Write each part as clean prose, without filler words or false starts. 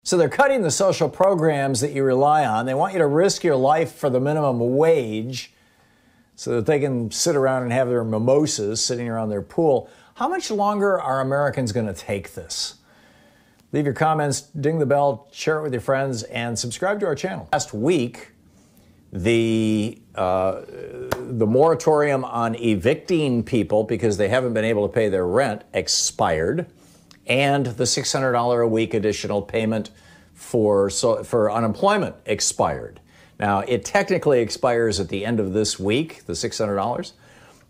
So they're cutting the social programs that you rely on. They want you to risk your life for the minimum wage so that they can sit around and have their mimosas sitting around their pool. How much longer are Americans going to take this? Leave your comments, ding the bell, share it with your friends, and subscribe to our channel. Last week, the moratorium on evicting people because they haven't been able to pay their rent expired, and the $600 a week additional payment for unemployment expired. Now, it technically expires at the end of this week, the $600,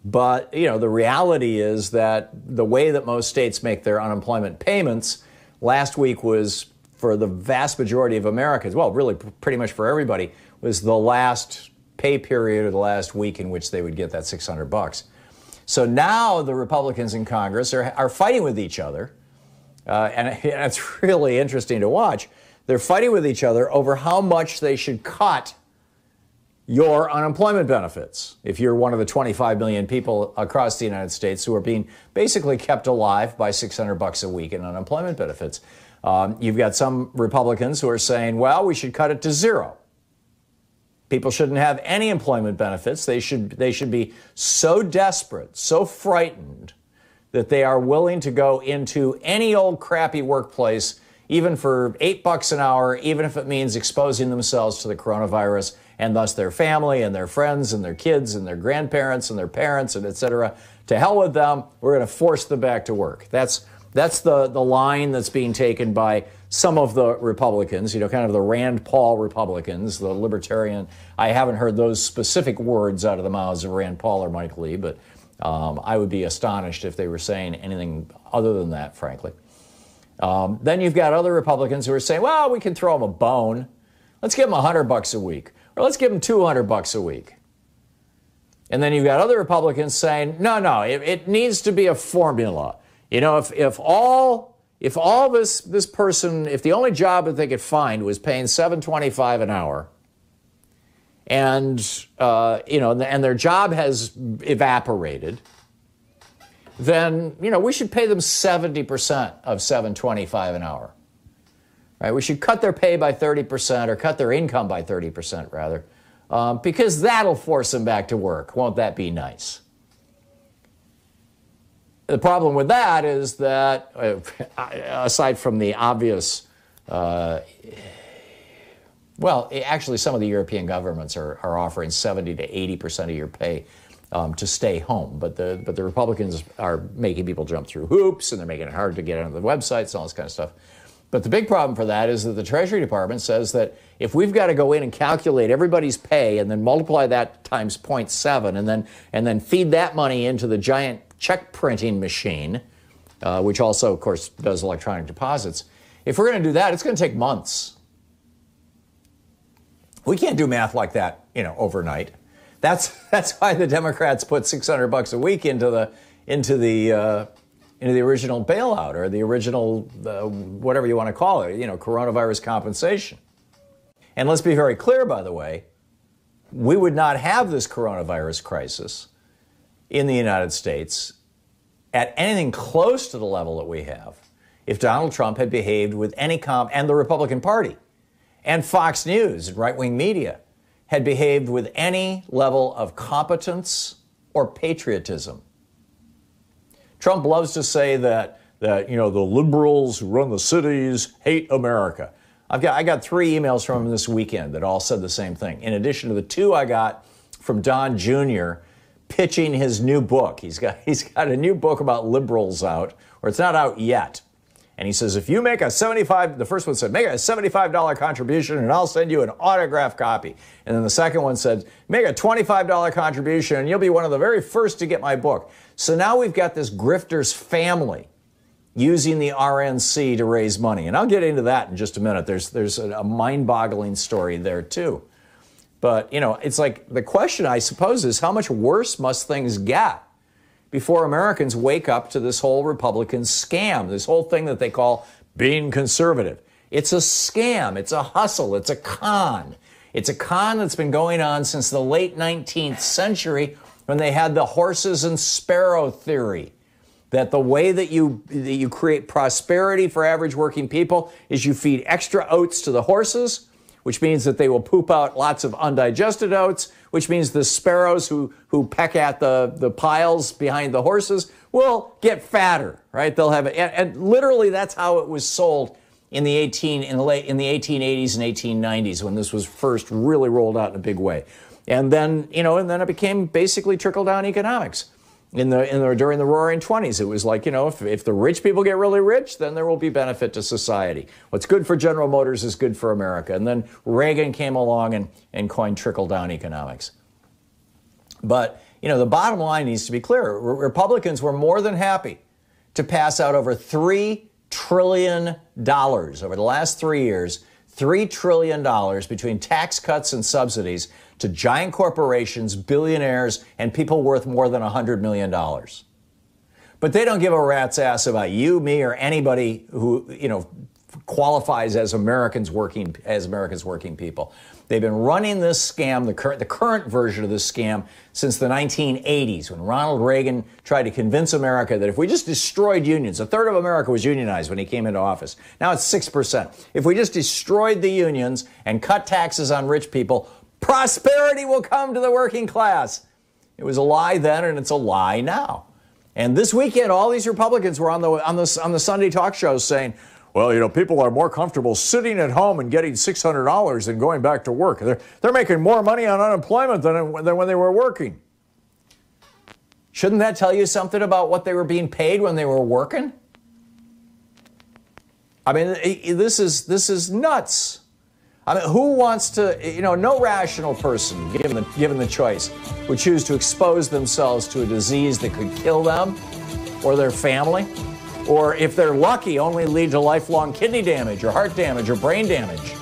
but the reality is that the way that most states make their unemployment payments last week was, for the vast majority of Americans, well, really pretty much for everybody, was the last pay period or the last week in which they would get that $600. So now the Republicans in Congress are fighting with each other, and it's really interesting to watch. They're fighting with each other over how much they should cut your unemployment benefits if you're one of the 25 million people across the United States who are being basically kept alive by $600 a week in unemployment benefits. You've got some Republicans who are saying, well, we should cut it to zero. People shouldn't have any employment benefits. They should be so desperate, so frightened that they are willing to go into any old crappy workplace, even for $8 an hour, even if it means exposing themselves to the coronavirus and thus their family and their friends and their kids and their grandparents and their parents and et cetera. To hell with them. We're going to force them back to work. That's the line that's being taken by some of the Republicans, kind of the Rand Paul Republicans, the libertarian. I haven't heard those specific words out of the mouths of Rand Paul or Mike Lee, but I would be astonished if they were saying anything other than that, frankly. Then you've got other Republicans who are saying, well, we can throw them a bone. Let's give them $100 a week, or let's give them $200 a week. And then you've got other Republicans saying, no, it needs to be a formula. If this person, if the only job that they could find was paying $7.25 an hour, and their job has evaporated, then we should pay them 70% of $7.25 an hour. Right? We should cut their pay by 30%, or cut their income by 30%, rather, because that'll force them back to work. Won't that be nice? The problem with that is that, aside from the obvious, actually some of the European governments are offering 70 to 80% of your pay to stay home. But the Republicans are making people jump through hoops, and they're making it hard to get onto the websites and all this kind of stuff. But the big problem for that is that the Treasury Department says that if we've got to go in and calculate everybody's pay and then multiply that times 0.7 and then feed that money into the giant check printing machine, which also, of course, does electronic deposits, if we're going to do that, it's going to take months. We can't do math like that, overnight. That's why the Democrats put $600 a week into the original bailout, or the original, whatever you want to call it, coronavirus compensation. And let's be very clear, by the way, we would not have this coronavirus crisis in the United States at anything close to the level that we have if Donald Trump had behaved with any and the Republican Party and Fox News and right-wing media had behaved with any level of competence or patriotism. Trump loves to say that the liberals who run the cities hate America. I got 3 emails from him this weekend that all said the same thing, in addition to the 2 I got from Don Jr. pitching his new book. He's got a new book about liberals out, or it's not out yet. And he says, if you make the first one said, make a $75 contribution and I'll send you an autographed copy. And then the second one said, make a $25 contribution and you'll be one of the very first to get my book. So now we've got this grifter's family using the RNC to raise money. And I'll get into that in just a minute. There's a mind-boggling story there too. But, it's like the question, I suppose, is how much worse must things get before Americans wake up to this whole Republican scam, this whole thing that they call being conservative. It's a scam. It's a hustle. It's a con. It's a con that's been going on since the late 19th century when they had the horses and sparrow theory. that the way that you create prosperity for average working people is you feed extra oats to the horses, which means that they will poop out lots of undigested oats, which means the sparrows who peck at the piles behind the horses will get fatter, right? They'll have it, and literally that's how it was sold in the 1880s and 1890s when this was first really rolled out in a big way, and then it became basically trickle down economics. During the Roaring '20s, it was like, if the rich people get really rich, then there will be benefit to society. What's good for General Motors is good for America. And then Reagan came along and coined trickle-down economics. But, the bottom line needs to be clear. Republicans were more than happy to pass out over $3 trillion over the last 3 years, $3 trillion between tax cuts and subsidies to giant corporations, billionaires, and people worth more than $100 million. But they don't give a rat's ass about you, me, or anybody who, qualifies as America's working people. They've been running this scam, the current version of this scam, since the 1980s, when Ronald Reagan tried to convince America that if we just destroyed unions, a third of America was unionized when he came into office. Now it's 6%. If we just destroyed the unions and cut taxes on rich people, prosperity will come to the working class. It was a lie then, and it's a lie now. And this weekend, all these Republicans were on the Sunday talk shows saying, well, people are more comfortable sitting at home and getting $600 than going back to work. They're making more money on unemployment than when they were working. Shouldn't that tell you something about what they were being paid when they were working? I mean, this is nuts. I mean, who wants to, no rational person, given the choice, would choose to expose themselves to a disease that could kill them or their family, or if they're lucky, only lead to lifelong kidney damage or heart damage or brain damage.